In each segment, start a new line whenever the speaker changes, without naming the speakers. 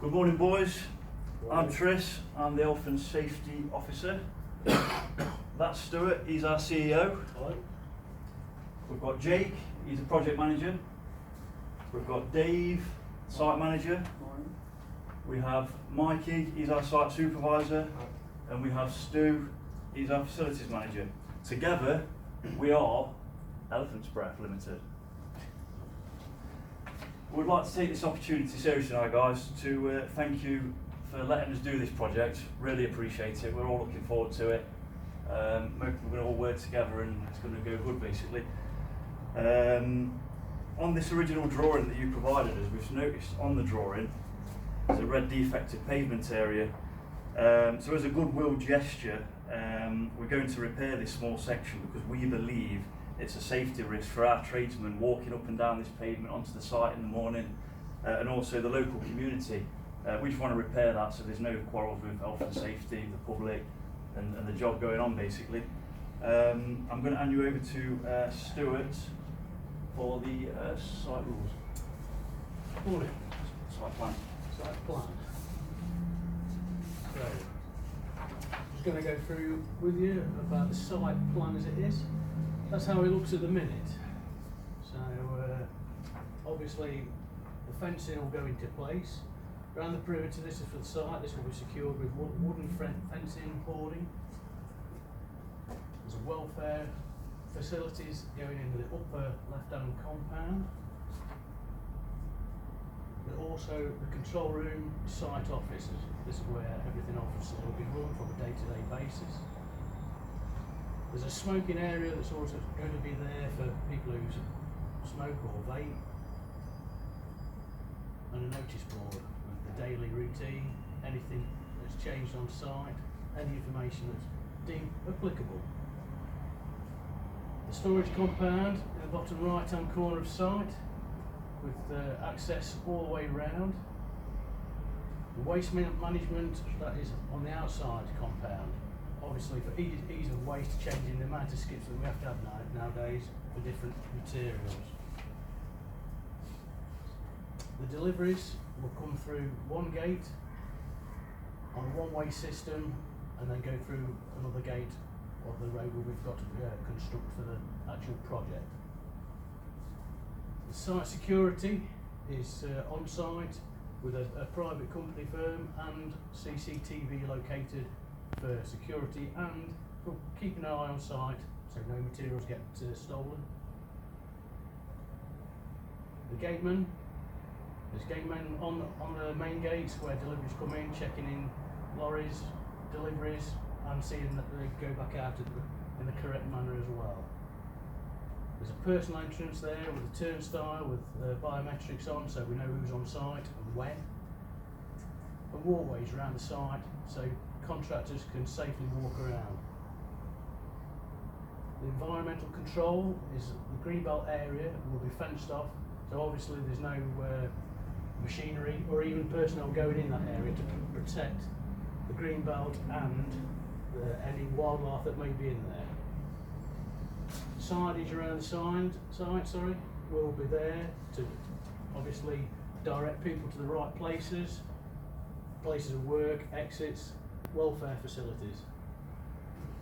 Good morning, boys. I'm Tris, I'm the Health and Safety Officer. That's Stuart, he's our CEO.
Hello.
We've got Jake, he's a project manager. We've got Dave, site manager.
Morning.
We have Mikey, he's our site supervisor. And we have Stu, he's our facilities manager. Together, we are Elephant's Breath Limited. We'd like to take this opportunity seriously now, guys, to thank you for letting us do this project. Really appreciate it. We're all looking forward to it. We're going to all work together and it's going to go good, basically. On this original drawing that you provided us, we've noticed on the drawing there's a red defective pavement area. So as a goodwill gesture, we're going to repair this small section because we believe it's a safety risk for our tradesmen walking up and down this pavement onto the site in the morning, and also the local community. We just want to repair that so there's no quarrels with health and safety, the public, and the job going on, basically. I'm going to hand you over to Stuart for the site rules.
Morning.
Site plan.
Site plan. So, just going to go through with you about the site plan as it is. That's how it looks at the minute. So, obviously, the fencing will go into place. Around the perimeter, this is for the site. This will be secured with wooden fencing boarding. There's a welfare facilities going into the upper left-hand compound. But also the control room, site offices. This is where everything offices will be run from a day-to-day basis. There's a smoking area that's also going to be there for people who smoke or vape. And a notice board with the daily routine, anything that's changed on site, any information that's deemed applicable. The storage compound in the bottom right-hand corner of site with access all the way round. The waste management, that is on the outside compound. Obviously for ease of waste, changing the amount of skips that we have to have nowadays for different materials. The deliveries will come through one gate on a one-way system and then go through another gate of the road where we've got to construct for the actual project. The site security is on site with a private company firm and CCTV located for security and for keeping an eye on site so no materials get stolen. The gateman, there's gatemen on the main gates where deliveries come in, checking in lorries, deliveries, and seeing that they go back out in the correct manner as well. There's a personal entrance there with a turnstile with biometrics on, so we know who's on site and when. And walkways around the site so contractors can safely walk around. The environmental control is the greenbelt area will be fenced off, so obviously there's no machinery or even personnel going in that area to protect the greenbelt and any wildlife that may be in there. Signage around the site will be there to obviously direct people to the right places of work, exits, welfare facilities,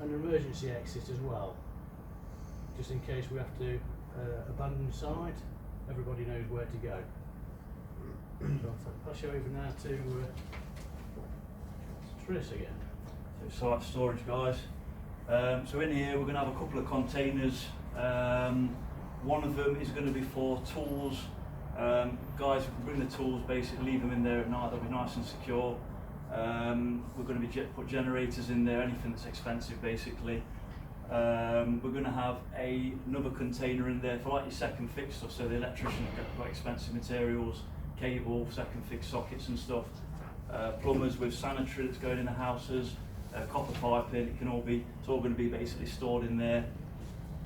and an emergency exit as well, just in case we have to abandon the site. Everybody knows where to go. So I'll pass you over now to Tris again.
So site storage, guys. So in here we're going to have a couple of containers. One of them is going to be for tools. Guys, we can bring the tools, basically leave them in there at night, they'll be nice and secure. We're going to be put generators in there, anything that's expensive, basically. We're going to have another container in there for like your second fix stuff, so the electrician got expensive materials, cable, second fix sockets and stuff. Plumbers with sanitary that's going in the houses, copper piping, it's all going to be basically stored in there.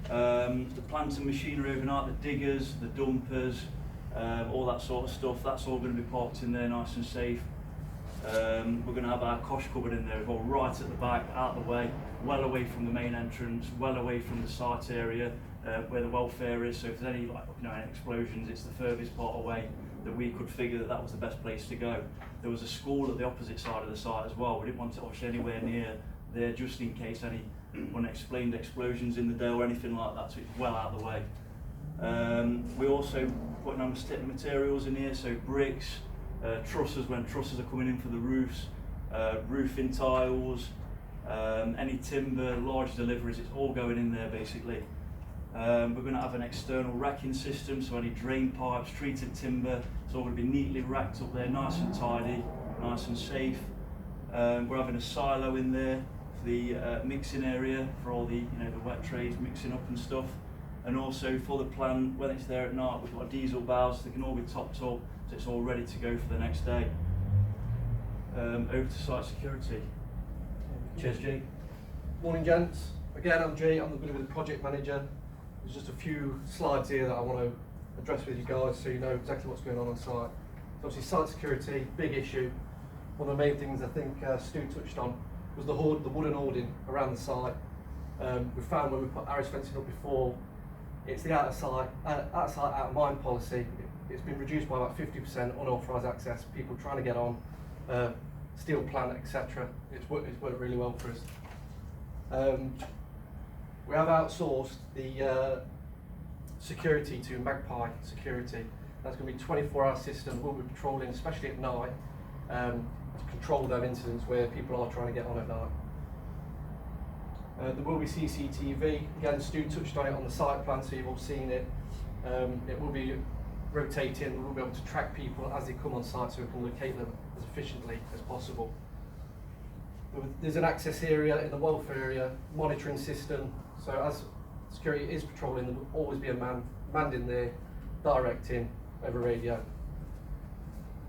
The plant and machinery overnight, the diggers, the dumpers, all that sort of stuff, that's all going to be parked in there nice and safe. We're going to have our cosh cupboard in there as well, right at the back, out of the way, well away from the main entrance, well away from the site area where the welfare is, so if there's any any explosions, it's the furthest part away. that we could figure that that was the best place to go. There was a school at the opposite side of the site as well. We didn't want it obviously anywhere near there, just in case any unexplained explosions in the day or anything like that, so it's well out of the way. We also put on materials in here, so bricks, trusses when trusses are coming in for the roofs, roofing tiles, any timber, large deliveries, it's all going in there basically. We're going to have an external racking system, so any drain pipes, treated timber, it's all going to be neatly racked up there, nice and tidy, nice and safe. We're having a silo in there for the mixing area for all the the wet trays mixing up and stuff. And also for the plant, when it's there at night, we've got diesel valves, they can all be topped up, so it's all ready to go for the next day. Over to site security. Cheers, G.
Morning, gents. Again, I'm G. I'm going to be the project manager. There's just a few slides here that I want to address with you guys so you know exactly what's going on site. So obviously site security, big issue. One of the main things I think Stu touched on was the wooden hoarding around the site. We found when we put arrows fencing up before, it's the out of sight, out of mind policy. It's been reduced by about 50%, unauthorised access, people trying to get on, steel plant, etc. It's worked really well for us. We have outsourced the security to Magpie Security. That's going to be a 24-hour system. We'll be patrolling, especially at night, to control those incidents where people are trying to get on at night. There will be CCTV. Again, Stu touched on it on the site plan, so you've all seen it. It will be rotating. We'll be able to track people as they come on site, so we can locate them as efficiently as possible. There's an access area in the welfare area, monitoring system. So as security is patrolling, there will always be a man manned in there, directing over radio.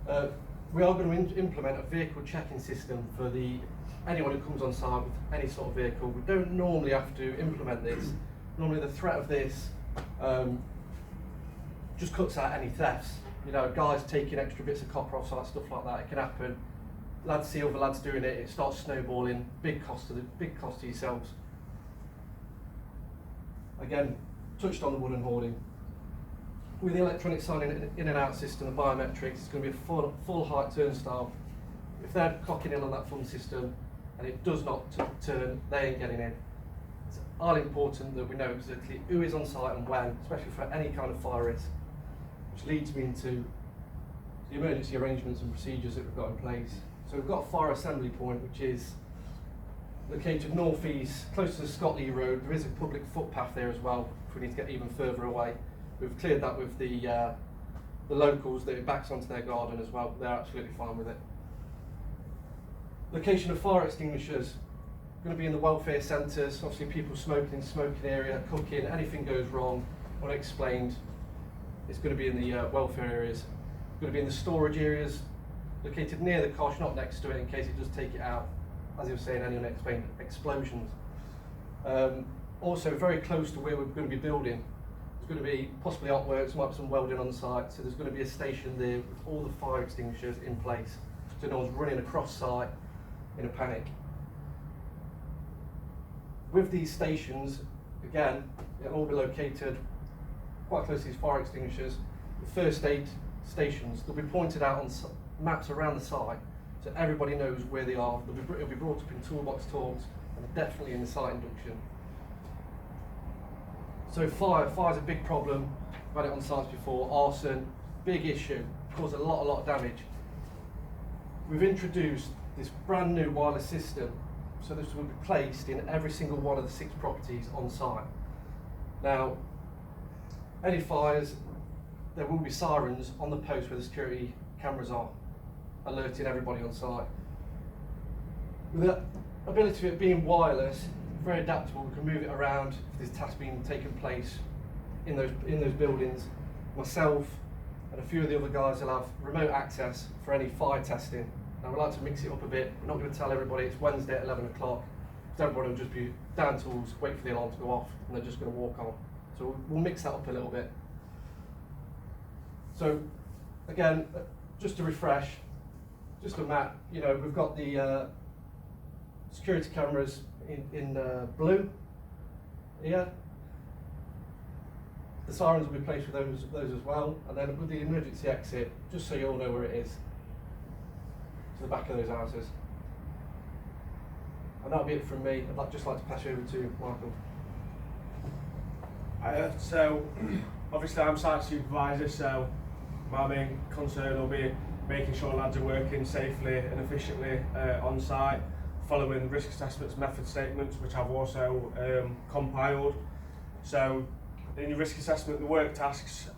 We are going to implement a vehicle checking system for anyone who comes on site with any sort of vehicle. We don't normally have to implement this. Normally the threat of this just cuts out any thefts. Guys taking extra bits of copper off site, stuff like that, it can happen. Lads see other lads doing it, it starts snowballing, big cost to yourselves. Again, touched on the wooden hoarding. With the electronic signing in and out system, the biometrics, it's going to be a full height turnstile. If they're cocking in on that phone system and it does not turn, they ain't getting in. It's all important that we know exactly who is on site and when, especially for any kind of fire risk, which leads me into the emergency arrangements and procedures that we've got in place. So we've got a fire assembly point, which is located north-east, close to the Scotleigh Road. There is a public footpath there as well, if we need to get even further away. We've cleared that with the locals, that it backs onto their garden as well. They're absolutely fine with it. Location of fire extinguishers, going to be in the welfare centres. Obviously people smoking in the smoking area, cooking, anything goes wrong, unexplained, it's going to be in the welfare areas. Going to be in the storage areas, located near the cosh, not next to it, in case it does take it out. As you were saying, any unexplained explosions. Also very close to where we're going to be building. There's going to be possibly artworks, might be some welding on the site, so there's going to be a station there with all the fire extinguishers in place, so no one's running across site in a panic. With these stations, again, it'll all be located quite close to these fire extinguishers. The first aid stations, they'll be pointed out on maps around the site, so everybody knows where they are. It'll be brought up in toolbox talks, and definitely in the site induction. So fire's a big problem. We've had it on sites before. Arson, big issue, caused a lot of damage. We've introduced this brand new wireless system, so this will be placed in every single one of the 6 properties on site. Now, any fires, there will be sirens on the post where the security cameras are, alerting everybody on site. With the ability of it being wireless, very adaptable, we can move it around if there's tasks being taken place in those buildings. Myself and a few of the other guys will have remote access for any fire testing. Now we like to mix it up a bit. We're not going to tell everybody it's Wednesday at 11 o'clock, because everybody will just be down tools, wait for the alarm to go off, and they're just going to walk on. So we'll mix that up a little bit. So again, just to refresh, just a map, we've got the security cameras in blue here. The The sirens will be placed with those as well, and then with the emergency exit, just so you all know where it is, to the back of those houses. And that'll be it from me. I'd just like to pass you over to Michael.
So, obviously I'm site supervisor, so my main concern will be making sure lads are working safely and efficiently on site, following risk assessments method statements, which I've also compiled. So, in your risk assessment, the work tasks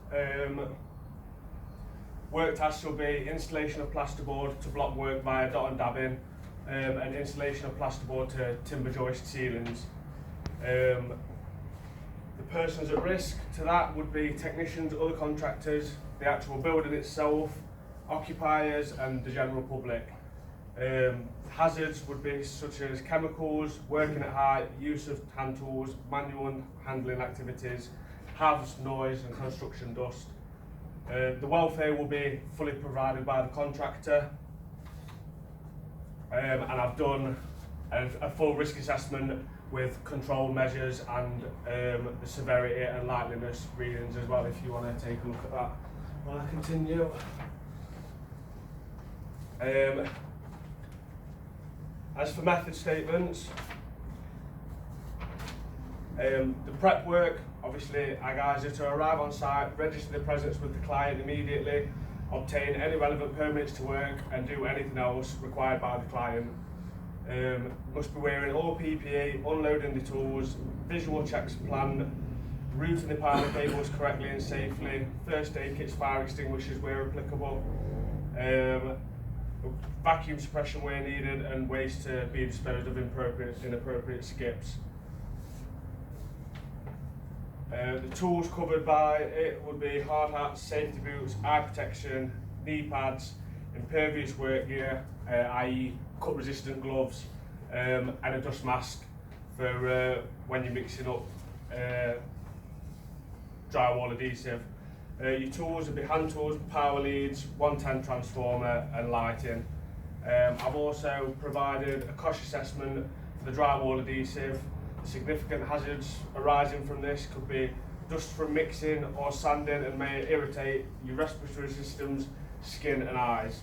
will be installation of plasterboard to block work via dot and dabbing, and installation of plasterboard to timber joist ceilings. The persons at risk to that would be technicians, other contractors, the actual building itself, occupiers and the general public. Hazards would be such as chemicals, working at height, use of hand tools, manual handling activities, HAVs, noise and construction dust. The welfare will be fully provided by the contractor, and I've done a full risk assessment with control measures and the severity and likeliness readings as well, if you want to take a look at that while I continue. As for method statements, the prep work, obviously our guys are to arrive on site, register their presence with the client immediately, obtain any relevant permits to work and do anything else required by the client. Must be wearing all PPE, unloading the tools, visual checks planned, routing the pilot cables correctly and safely, first aid kits, fire extinguishers where applicable, vacuum suppression where needed and waste to be disposed of in inappropriate skips. The tools covered by it would be hard hats, safety boots, eye protection, knee pads, impervious work gear, i.e. cut resistant gloves, and a dust mask for when you're mixing up drywall adhesive. Your tools would be hand tools, power leads, 110 transformer and lighting. I've also provided a cost assessment for the drywall adhesive. The significant hazards arising from this could be dust from mixing or sanding and may irritate your respiratory systems, skin and eyes.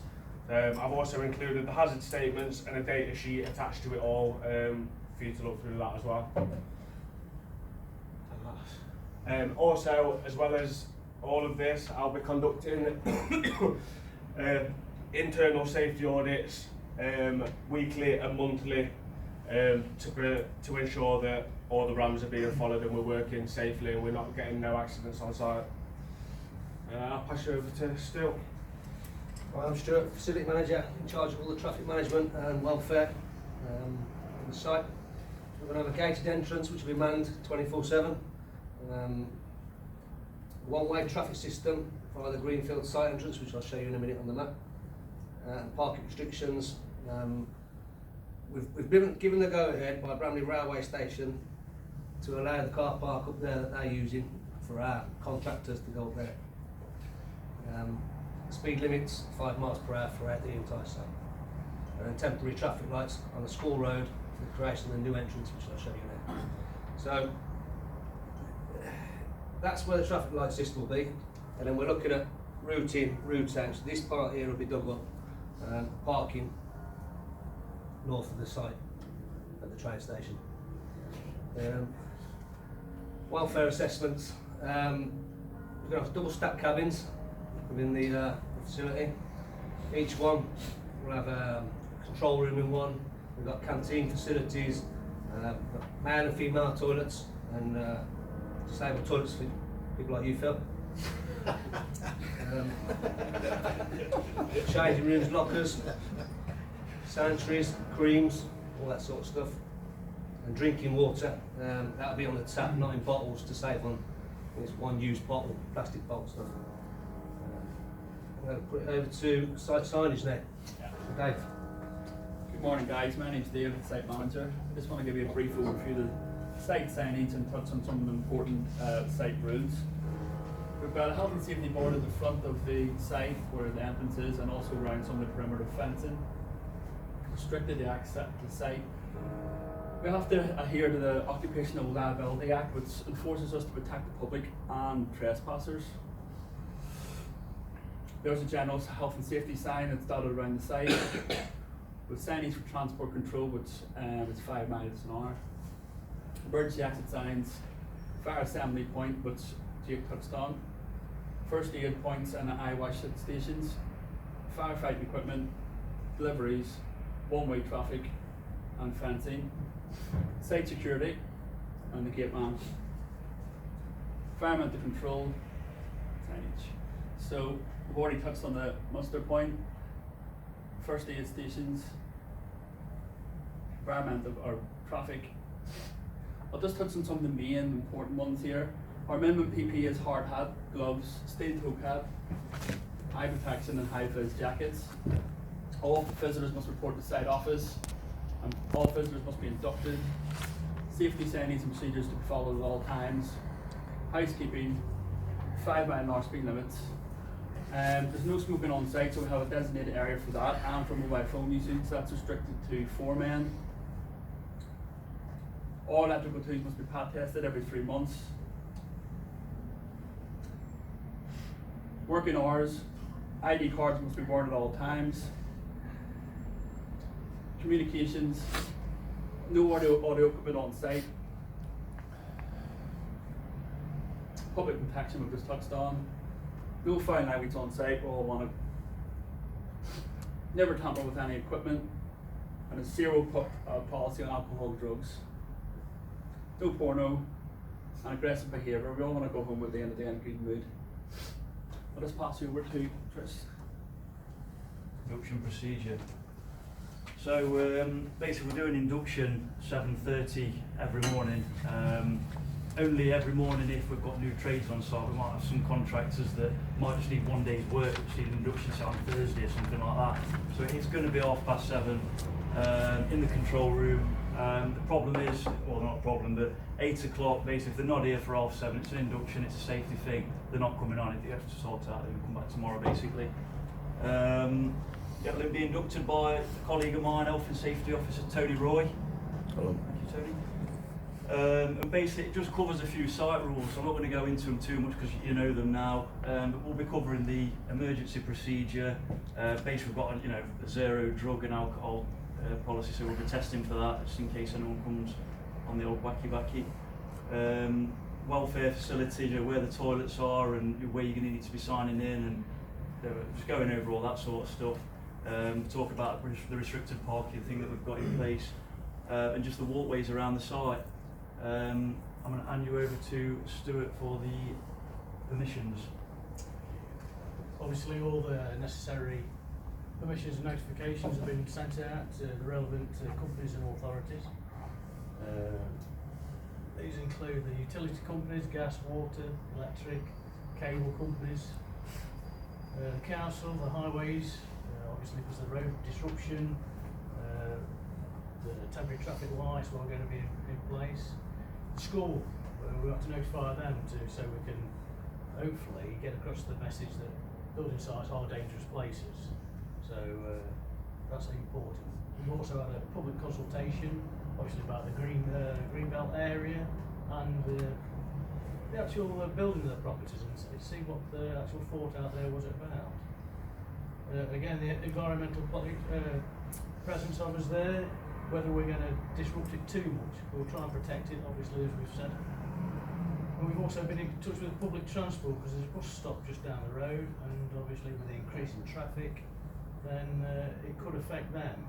I've also included the hazard statements and a data sheet attached to it all for you to look through that as well. Also, as well as all of this, I'll be conducting internal safety audits weekly and monthly to ensure that all the RAMs are being followed and we're working safely and we're not getting no accidents on site. I'll pass you over to Stu.
Well, I'm Stuart, Facility Manager, in charge of all the traffic management and welfare on the site. We're going to have a gated entrance which will be manned 24/7. One-way traffic system via the Greenfield site entrance, which I'll show you in a minute on the map. Parking restrictions. We've been given the go-ahead by Bramley Railway Station to allow the car park up there that they're using for our contractors to go up there. Speed limits 5 miles per hour throughout the entire site. And then temporary traffic lights on the school road for the creation of the new entrance, which I'll show you now. So that's where the traffic light system will be. And then we're looking at route in, route out. So this part here will be dug up, parking north of the site at the train station. Welfare assessments. We're going to have double stack cabins within the facility. Each one will have a control room in one. We've got canteen facilities, male and female toilets, and disabled toilets for people like you, Phil. Changing rooms, lockers, sanitaries, creams, all that sort of stuff, and drinking water. That'll be on the tap, not in bottles, to save on this one-use bottle, plastic bottle stuff. I'm going to put it over to site signage now. Dave.
Good morning, guys. My name's Dave, site manager. I just want to give you a brief overview of the site signage and touch on some of the important site rules. We've got a health and safety board at the front of the site where the entrance is, and also around some of the perimeter fencing. Restricted access to the site We have to adhere to the Occupational Liability Act, which enforces us to protect the public and trespassers. There's a general health and safety sign that's dotted around the site, with signage for transport control, which is 5 miles an hour. Emergency exit signs, fire assembly point, which Jake touched on, first aid points and eye wash stations, firefighting equipment, deliveries, one-way traffic and fencing, site security and the gate man, environmental control, signage. So we've already touched on the muster point, first aid stations, environmental or traffic. I'll just touch on some of the main important ones here. Our minimum PPE is hard hat, gloves, steel toe cap, eye protection and high vis jackets. All visitors must report to site office, and all visitors must be inducted. Safety signage and procedures to be followed at all times. Housekeeping, 5 mile an hour speed limits. There's no smoking on site, so we have a designated area for that, and for mobile phone usage, that's restricted to 4 men. All electrical tools must be pat tested every 3 months. Working hours, ID cards must be worn at all times. Communications, no audio equipment on site. Public protection we've just touched on. No foul language on site, we all want to never tamper with any equipment, and a zero policy on alcohol and drugs. No porno and aggressive behaviour. We all want to go home at the end of the day in a good mood. I'll just pass you over to Chris.
Induction procedure. So basically we're doing induction 7:30 every morning. Only every morning if we've got new trades on site. We might have some contractors that might just need 1 day's work, which need an induction set on Thursday or something like that. So it's going to be 7:30 in the control room. The problem is, well not a problem, but 8 o'clock, basically if they're not here for 7:30, it's an induction, it's a safety thing, they're not coming on it, you have to sort out and come back tomorrow basically. Yeah, they'll be inducted by a colleague of mine, Health and Safety Officer Tony Roy.
Hello.
Thank you, Tony. And basically it just covers a few site rules, so I'm not going to go into them too much because you know them now, but we'll be covering the emergency procedure. Basically we've got a zero drug and alcohol policy, so we'll be testing for that just in case anyone comes on the old wacky. Welfare facility, where the toilets are and where you're going to need to be signing in, and just going over all that sort of stuff. Talk about the restricted parking thing that we've got in place, and just the walkways around the site. I'm going to hand you over to Stuart for the permissions.
Obviously all the necessary permissions and notifications have been sent out to the relevant companies and authorities. These include the utility companies, gas, water, electric, cable companies, the council, the highways, obviously because of the road disruption, the temporary traffic lights are going to be in place. School, we have to notify them so we can hopefully get across the message that building sites are dangerous places. So that's important. We've also had a public consultation, obviously about the greenbelt area and the actual building of the properties, and see what the actual thought out there was about. Again, the environmental presence of us there, whether we're going to disrupt it too much. We'll try and protect it, obviously, as we've said. And we've also been in touch with public transport because there's a bus stop just down the road, and obviously with the increase in traffic, then it could affect them.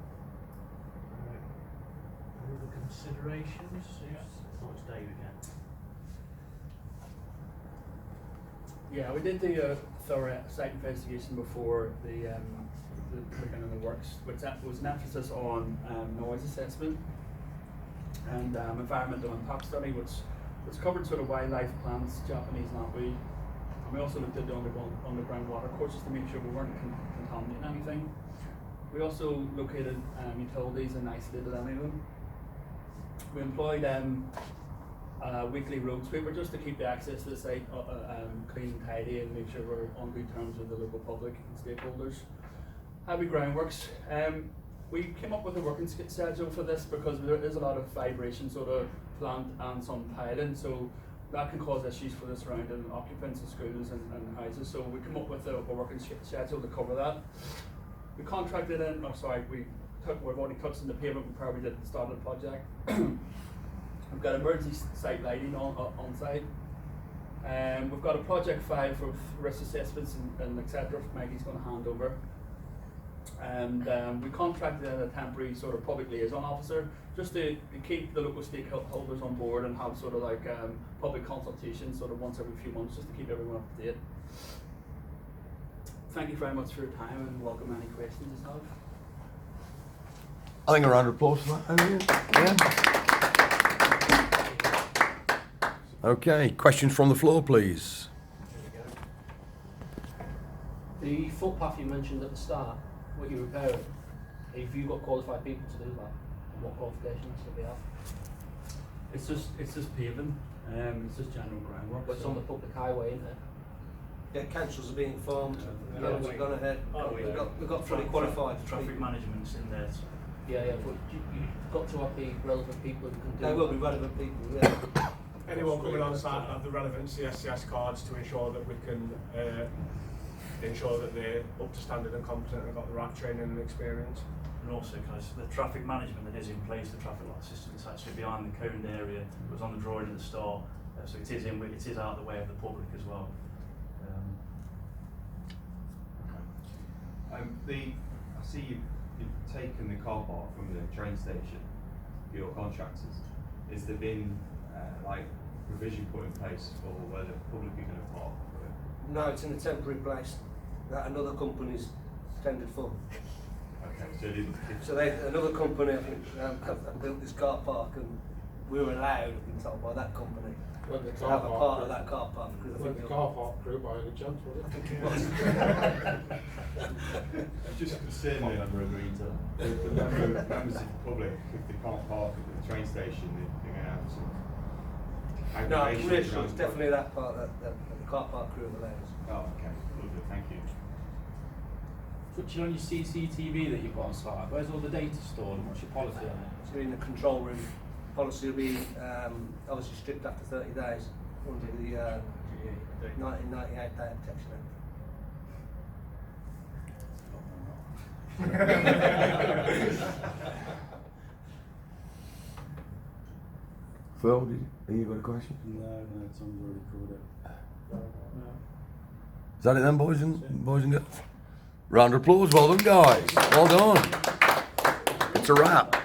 Other considerations? Oh, it's Dave again.
Yeah, we did do a thorough site investigation before the beginning of the works, which was an emphasis on noise assessment and environmental impact study, which covered sort of wildlife, plants, Japanese knotweed. And we also looked at the underground water courses to make sure we weren't contaminating anything. We also located utilities and isolated any of them. We employed weekly road sweeper just to keep the access to the site clean and tidy and make sure we're on good terms with the local public and stakeholders. Heavy groundworks. We came up with a working schedule for this because there is a lot of vibration sort of plant and some piling, so that can cause issues for the surrounding occupants of schools and houses. So we came up with a working schedule to cover that. We contracted in, we've already touched on the pavement before we did the start of the project. We've got emergency site lighting on site. We've got a project file for risk assessments and etc. Maggie's going to hand over. And we contracted in a temporary sort of public liaison officer just to keep the local stakeholders on board and have sort of like public consultations sort of once every few months just to keep everyone up to date. Thank you very much for your time and welcome any questions you have.
I think a round of applause for that. Yeah. Okay, questions from the floor, please.
The footpath you mentioned at the start, what you're repairing, have you got qualified people to do that? And what qualifications do they have?
It's just paving. It's just general groundwork.
But it's on the public highway, isn't it?
Yeah, councils are being informed.
Yeah,
We've gone ahead.
Oh, yeah.
We've got fully qualified.
Traffic management's in there. So.
Yeah, but you've got to have the relevant people who can do
There will be relevant people, yeah.
Anyone coming on site have the relevant CSCS cards to ensure that we can ensure that they're up to standard and competent and got the right training and experience.
And also, guys, the traffic management that is in place, the traffic light system, it's actually behind the coned area. It was on the drawing at the start, so it is out of the way of the public as well.
I see you've taken the car park from the train station for your contractors. Is there been like provision put in place for where the public are going to park?
No, it's in a temporary place that another company's tendered for.
Okay, so it didn't.
So another company, I think, have built this car park, and we were allowed, I've been told by that company, to have a part of that car park.
Well, the car park group by any chance, was it?
I think it was.
Just concerned that the members of the public, if they can't park at the train station, they're going to have some
No, I'm
aggravation
really sure
around-
it's definitely that part that the car park crew allows.
Oh, okay, lovely, thank you.
Touching on your CCTV that you've got on site, where's all the data stored and what's your policy on it?
So in the control room, policy will be obviously stripped after 30 days under the 1998 Data Protection Act.
Phil, have you got a question?
No, Tom's already covered it.
Is that it then, boys and girls? Round of applause, well done, guys. Well done. It's a wrap.